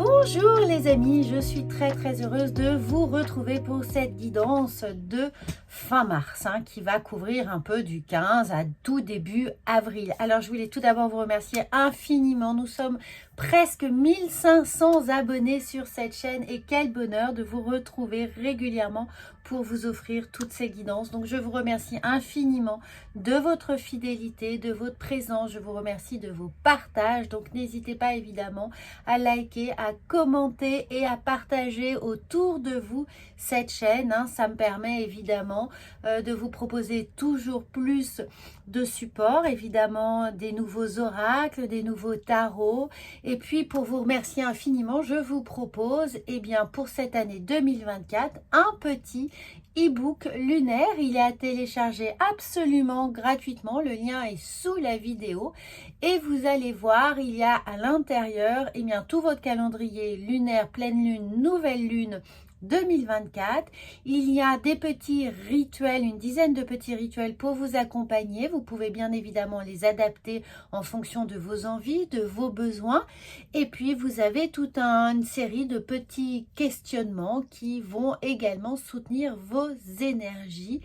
Bonjour les amis, je suis très heureuse de vous retrouver pour cette guidance de fin mars qui va couvrir un peu du 15 à tout début avril. Alors je voulais tout d'abord vous remercier infiniment, nous sommes presque 1500 abonnés sur cette chaîne et quel bonheur de vous retrouver régulièrement pour vous offrir toutes ces guidances. Donc je vous remercie infiniment de votre fidélité, de votre présence, je vous remercie de vos partages. Donc n'hésitez pas évidemment à liker, à commenter et à partager autour de vous cette chaîne. Ça me permet évidemment de vous proposer toujours plus de support, évidemment des nouveaux oracles, des nouveaux tarots. Et puis pour vous remercier infiniment, je vous propose pour cette année 2024 un petit e-book lunaire. Il est à télécharger absolument gratuitement, le lien est sous la vidéo et vous allez voir, il y a à l'intérieur tout votre calendrier lunaire, pleine lune, nouvelle lune 2024. Il y a des petits rituels, une dizaine de petits rituels pour vous accompagner. Vous pouvez bien évidemment les adapter en fonction de vos envies, de vos besoins. Et puis vous avez toute une série de petits questionnements qui vont également soutenir vos énergies.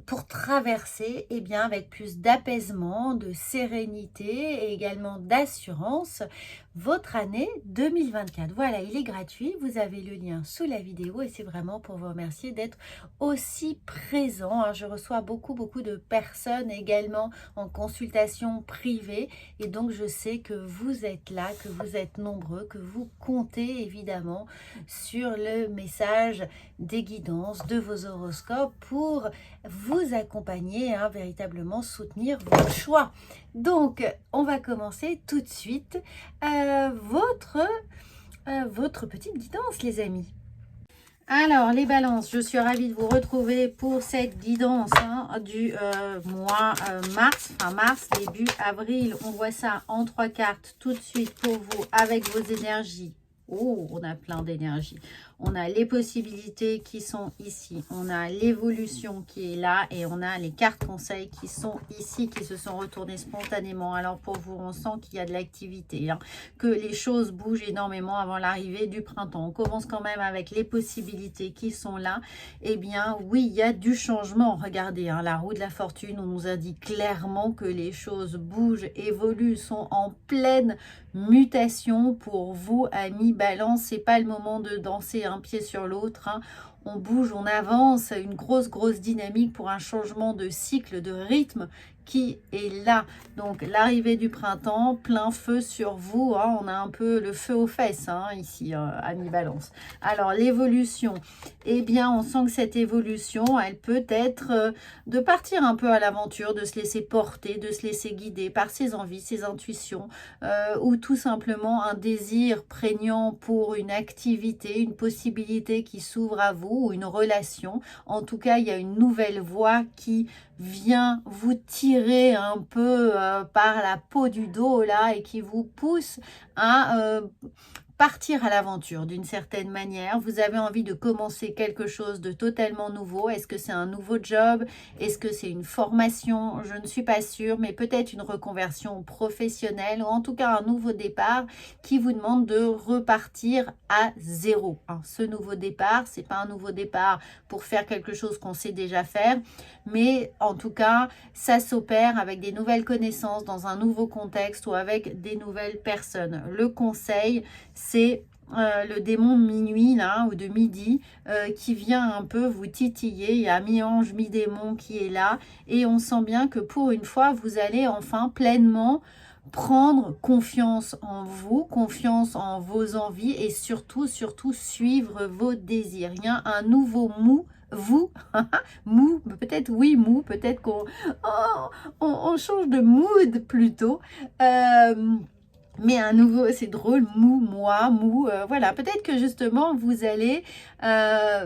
Pour traverser avec plus d'apaisement, de sérénité et également d'assurance votre année 2024. Voilà, il est gratuit, vous avez le lien sous la vidéo et c'est vraiment pour vous remercier d'être aussi présent. Je reçois beaucoup de personnes également en consultation privée et donc je sais que vous êtes là, que vous êtes nombreux, que vous comptez évidemment sur le message des guidances, de vos horoscopes pour vous accompagner, véritablement soutenir vos choix. Donc, on va commencer tout de suite votre petite guidance, les amis. Alors, les balances, je suis ravie de vous retrouver pour cette guidance du mois mars, fin mars, début avril. On voit ça en 3 cartes tout de suite pour vous avec vos énergies. Oh, on a plein d'énergie. On a les possibilités qui sont ici. On a l'évolution qui est là. Et on a les cartes conseils qui sont ici, qui se sont retournées spontanément. Alors pour vous, on sent qu'il y a de l'activité. Que les choses bougent énormément avant l'arrivée du printemps. On commence quand même avec les possibilités qui sont là. Eh bien, oui, il y a du changement. Regardez, la roue de la fortune, on nous a dit clairement que les choses bougent, évoluent, sont en pleine mutation pour vous, amis Balance. C'est pas le moment de danser un pied sur l'autre. On bouge, on avance, une grosse dynamique pour un changement de cycle, de rythme qui est là. Donc l'arrivée du printemps, plein feu sur vous. On a un peu le feu aux fesses ici, amis Balance. Alors l'évolution, on sent que cette évolution, elle peut être de partir un peu à l'aventure, de se laisser porter, de se laisser guider par ses envies, ses intuitions, ou tout simplement un désir prégnant pour une activité, une possibilité qui s'ouvre à vous, ou une relation. En tout cas, il y a une nouvelle voie qui vient vous tirer un peu par la peau du dos là et qui vous pousse à partir à l'aventure d'une certaine manière. Vous avez envie de commencer quelque chose de totalement nouveau. Est-ce que c'est un nouveau job? Est-ce que c'est une formation? Je ne suis pas sûre, mais peut-être une reconversion professionnelle ou en tout cas un nouveau départ qui vous demande de repartir à zéro. Ce nouveau départ, c'est pas un nouveau départ pour faire quelque chose qu'on sait déjà faire, mais en tout cas, ça s'opère avec des nouvelles connaissances dans un nouveau contexte ou avec des nouvelles personnes. Le conseil, c'est le démon de minuit là, ou de midi qui vient un peu vous titiller. Il y a mi-ange, mi-démon qui est là et on sent bien que pour une fois, vous allez enfin pleinement prendre confiance en vous, confiance en vos envies et surtout suivre vos désirs. Il y a un nouveau vous, mou, peut-être oui, mou, peut-être qu'on on change de mood plutôt. Mais un nouveau, c'est drôle, mou, voilà. Peut-être que justement, vous allez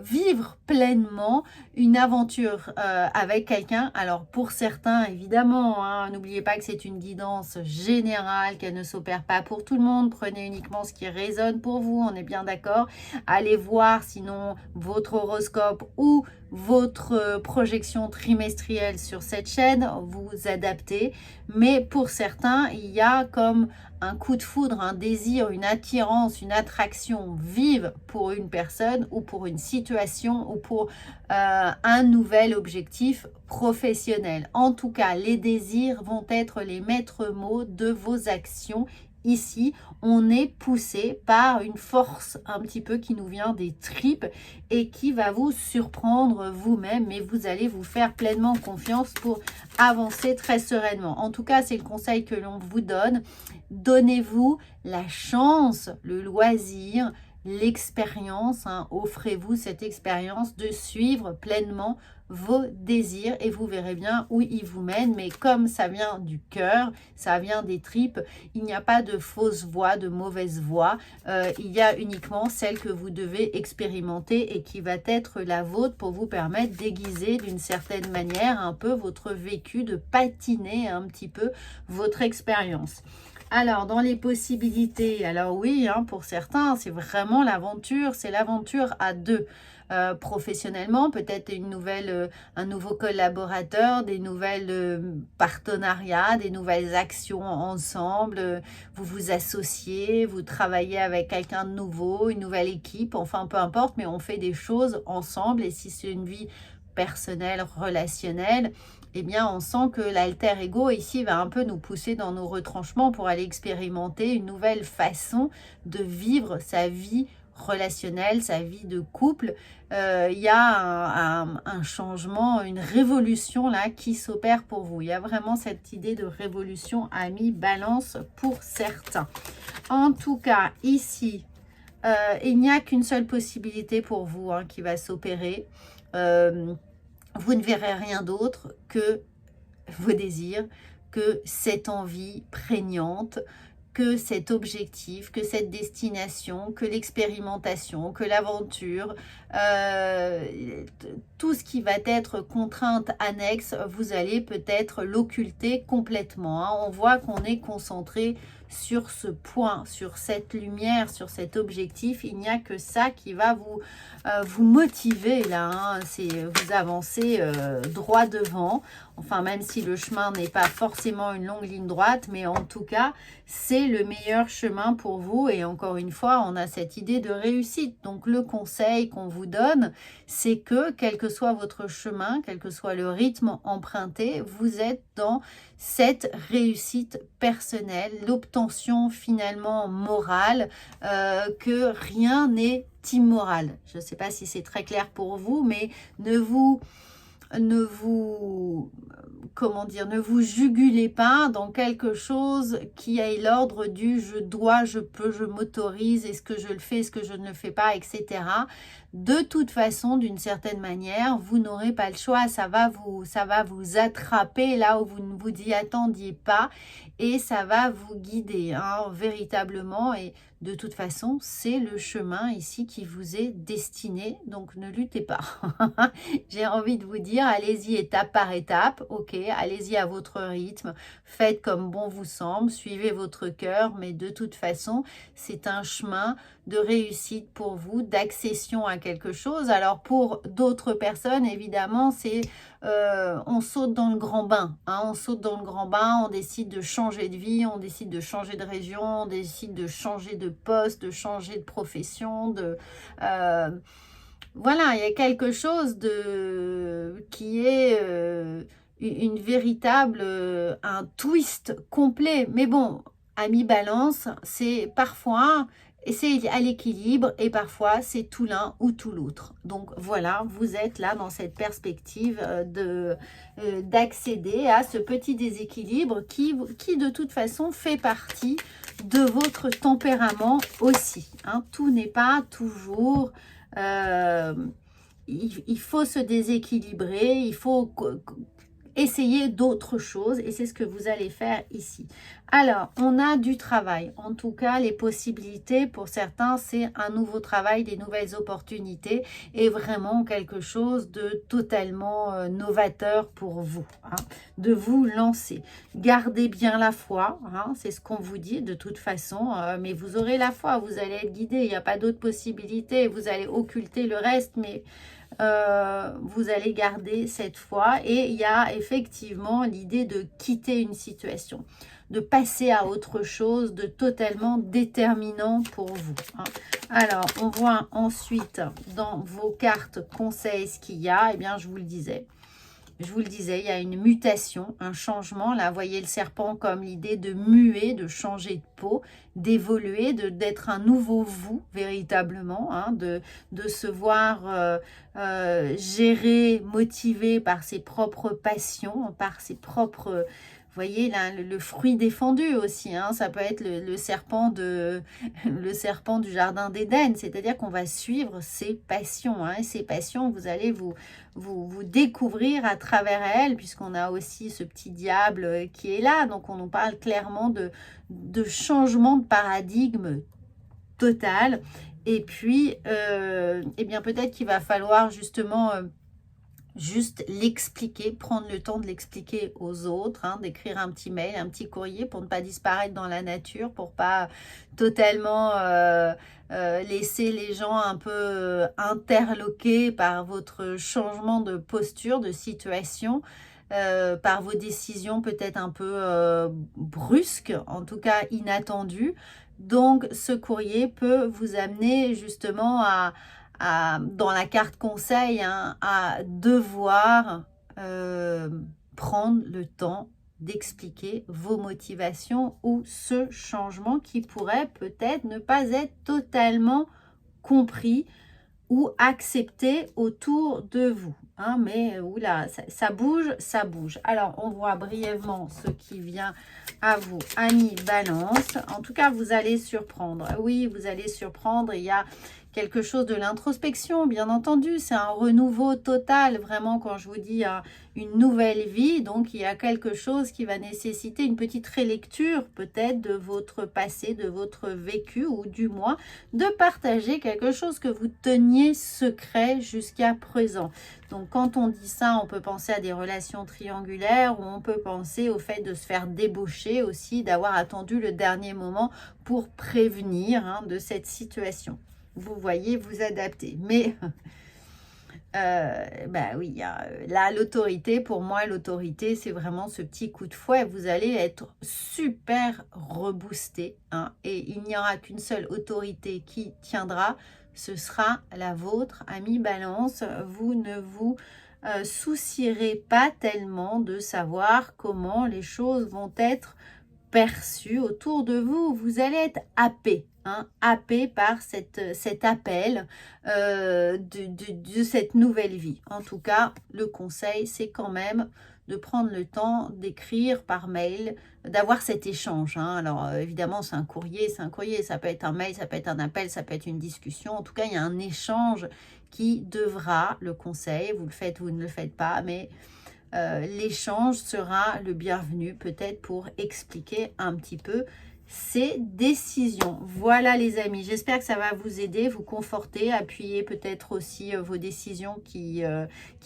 vivre pleinement une aventure avec quelqu'un. Alors, pour certains, évidemment, n'oubliez pas que c'est une guidance générale, qu'elle ne s'opère pas pour tout le monde. Prenez uniquement ce qui résonne pour vous, on est bien d'accord. Allez voir sinon votre horoscope ou votre projection trimestrielle sur cette chaîne, vous adaptez. Mais pour certains, il y a comme un coup de foudre, un désir, une attirance, une attraction vive pour une personne ou pour une situation ou pour un nouvel objectif professionnel. En tout cas, les désirs vont être les maîtres mots de vos actions. Ici, on est poussé par une force un petit peu qui nous vient des tripes et qui va vous surprendre vous-même, mais vous allez vous faire pleinement confiance pour avancer très sereinement. En tout cas, c'est le conseil que l'on vous donne. Donnez-vous la chance, le loisir, l'expérience, offrez-vous cette expérience de suivre pleinement vos désirs et vous verrez bien où ils vous mènent. Mais comme ça vient du cœur, ça vient des tripes, il n'y a pas de fausse voie, de mauvaise voie. Il y a uniquement celle que vous devez expérimenter et qui va être la vôtre pour vous permettre d'aiguiser d'une certaine manière un peu votre vécu, de patiner un petit peu votre expérience. Alors, dans les possibilités, alors oui, pour certains, c'est vraiment l'aventure, c'est l'aventure à deux. Professionnellement, peut-être un nouveau collaborateur, des nouvelles partenariats, des nouvelles actions ensemble, vous vous associez, vous travaillez avec quelqu'un de nouveau, une nouvelle équipe, enfin peu importe, mais on fait des choses ensemble. Et si c'est une vie personnelle, relationnelle, eh bien, on sent que l'alter ego ici va un peu nous pousser dans nos retranchements pour aller expérimenter une nouvelle façon de vivre sa vie relationnelle, sa vie de couple. Il y a un changement, une révolution là qui s'opère pour vous. Il y a vraiment cette idée de révolution amis balance pour certains. En tout cas, ici, il n'y a qu'une seule possibilité pour vous qui va s'opérer. Vous ne verrez rien d'autre que vos désirs, que cette envie prégnante, que cet objectif, que cette destination, que l'expérimentation, que l'aventure, tout ce qui va être contrainte annexe, vous allez peut-être l'occulter complètement. On voit qu'on est concentré sur ce point, sur cette lumière, sur cet objectif. Il n'y a que ça qui va vous motiver là. C'est vous avancer droit devant. Enfin, même si le chemin n'est pas forcément une longue ligne droite, mais en tout cas, c'est le meilleur chemin pour vous. Et encore une fois, on a cette idée de réussite. Donc, le conseil qu'on vous donne, c'est que, quel que soit votre chemin, quel que soit le rythme emprunté, vous êtes dans cette réussite personnelle, l'obtention finalement morale, que rien n'est immoral. Je ne sais pas si c'est très clair pour vous, mais ne vous jugulez pas dans quelque chose qui ait l'ordre du je dois, je peux, je m'autorise, est-ce que je le fais, est-ce que je ne le fais pas, etc. De toute façon, d'une certaine manière, vous n'aurez pas le choix, ça va vous attraper là où vous ne vous y attendiez pas et ça va vous guider véritablement. Et de toute façon, c'est le chemin ici qui vous est destiné, donc ne luttez pas. J'ai envie de vous dire, allez-y étape par étape, ok, allez-y à votre rythme, faites comme bon vous semble, suivez votre cœur, mais de toute façon, c'est un chemin de réussite pour vous, d'accession à quelque chose. Alors pour d'autres personnes, évidemment, c'est on saute dans le grand bain, on saute dans le grand bain, on décide de changer de vie, on décide de changer de région, on décide de changer de poste, de changer de profession, voilà, il y a quelque chose qui est une véritable, un twist complet. Mais bon, ami balance, c'est parfois, et c'est à l'équilibre, et parfois c'est tout l'un ou tout l'autre. Donc voilà, vous êtes là dans cette perspective d'accéder à ce petit déséquilibre qui de toute façon fait partie de votre tempérament aussi. Tout n'est pas toujours... il faut se déséquilibrer, il faut essayer d'autres choses et c'est ce que vous allez faire ici. Alors, on a du travail. En tout cas, les possibilités pour certains, c'est un nouveau travail, des nouvelles opportunités et vraiment quelque chose de totalement novateur pour vous, de vous lancer. Gardez bien la foi, c'est ce qu'on vous dit de toute façon, mais vous aurez la foi, vous allez être guidé, il n'y a pas d'autre possibilité, vous allez occulter le reste, mais vous allez garder cette foi. Et il y a effectivement l'idée de quitter une situation, de passer à autre chose de totalement déterminant pour vous. Hein. Alors, on voit ensuite dans vos cartes conseils ce qu'il y a. Eh bien, je vous le disais, il y a une mutation, un changement. Là, voyez le serpent comme l'idée de muer, de changer de peau, d'évoluer, d'être un nouveau vous, véritablement, hein, de se voir géré, motivé par ses propres passions, par ses propres... Vous voyez, là, le fruit défendu aussi, hein, ça peut être le serpent le serpent du jardin d'Éden, c'est-à-dire qu'on va suivre ses passions. Hein, et ces passions, vous allez vous découvrir à travers elles, puisqu'on a aussi ce petit diable qui est là. Donc, on nous parle clairement de changement de paradigme total. Et puis, eh bien, peut-être qu'il va falloir justement... juste l'expliquer, prendre le temps de l'expliquer aux autres, hein, d'écrire un petit mail, un petit courrier pour ne pas disparaître dans la nature, pour pas totalement laisser les gens un peu interloqués par votre changement de posture, de situation, par vos décisions peut-être un peu brusques, en tout cas inattendues. Donc, ce courrier peut vous amener justement dans la carte conseil, hein, à devoir prendre le temps d'expliquer vos motivations ou ce changement qui pourrait peut-être ne pas être totalement compris ou accepté autour de vous. Hein, mais oula, ça bouge, ça bouge. Alors, on voit brièvement ce qui vient à vous, amis Balance. En tout cas, vous allez surprendre. Oui, vous allez surprendre. Il y a quelque chose de l'introspection, bien entendu. C'est un renouveau total, vraiment, quand je vous dis une nouvelle vie. Donc, il y a quelque chose qui va nécessiter une petite relecture, peut-être, de votre passé, de votre vécu, ou du moins, de partager quelque chose que vous teniez secret jusqu'à présent. Donc, quand on dit ça, on peut penser à des relations triangulaires, ou on peut penser au fait de se faire débaucher aussi, d'avoir attendu le dernier moment pour prévenir, hein, de cette situation. Vous voyez, vous adaptez. Mais, bah oui, là, l'autorité, pour moi, l'autorité, c'est vraiment ce petit coup de fouet. Vous allez être super reboosté, hein, et il n'y aura qu'une seule autorité qui tiendra, ce sera la vôtre, ami Balance. Vous ne vous soucierez pas tellement de savoir comment les choses vont être perçues autour de vous. Vous allez être happé. Hein, happé par cet appel de cette nouvelle vie. En tout cas, le conseil, c'est quand même de prendre le temps d'écrire par mail, d'avoir cet échange. Hein. Alors, évidemment, c'est un courrier, ça peut être un mail, ça peut être un appel, ça peut être une discussion. En tout cas, il y a un échange qui devra, le conseil, vous le faites, vous ne le faites pas, mais... l'échange sera le bienvenu, peut-être pour expliquer un petit peu ces décisions. Voilà les amis, j'espère que ça va vous aider, vous conforter, appuyer peut-être aussi vos décisions qui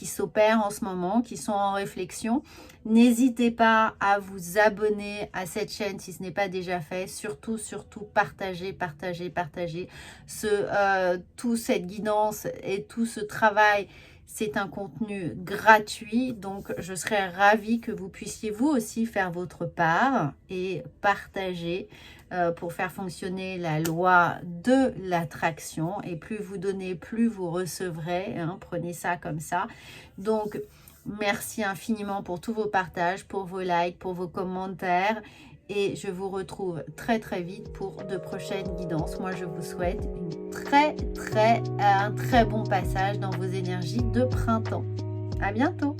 s'opèrent en ce moment, qui sont en réflexion. N'hésitez pas à vous abonner à cette chaîne si ce n'est pas déjà fait. Surtout, partagez toute cette guidance et tout ce travail. C'est un contenu gratuit, donc je serais ravie que vous puissiez vous aussi faire votre part et partager pour faire fonctionner la loi de l'attraction. Et plus vous donnez, plus vous recevrez. Hein, prenez ça comme ça. Donc, merci infiniment pour tous vos partages, pour vos likes, pour vos commentaires. Et je vous retrouve très très vite pour de prochaines guidances. Moi, je vous souhaite un très bon passage dans vos énergies de printemps. À bientôt!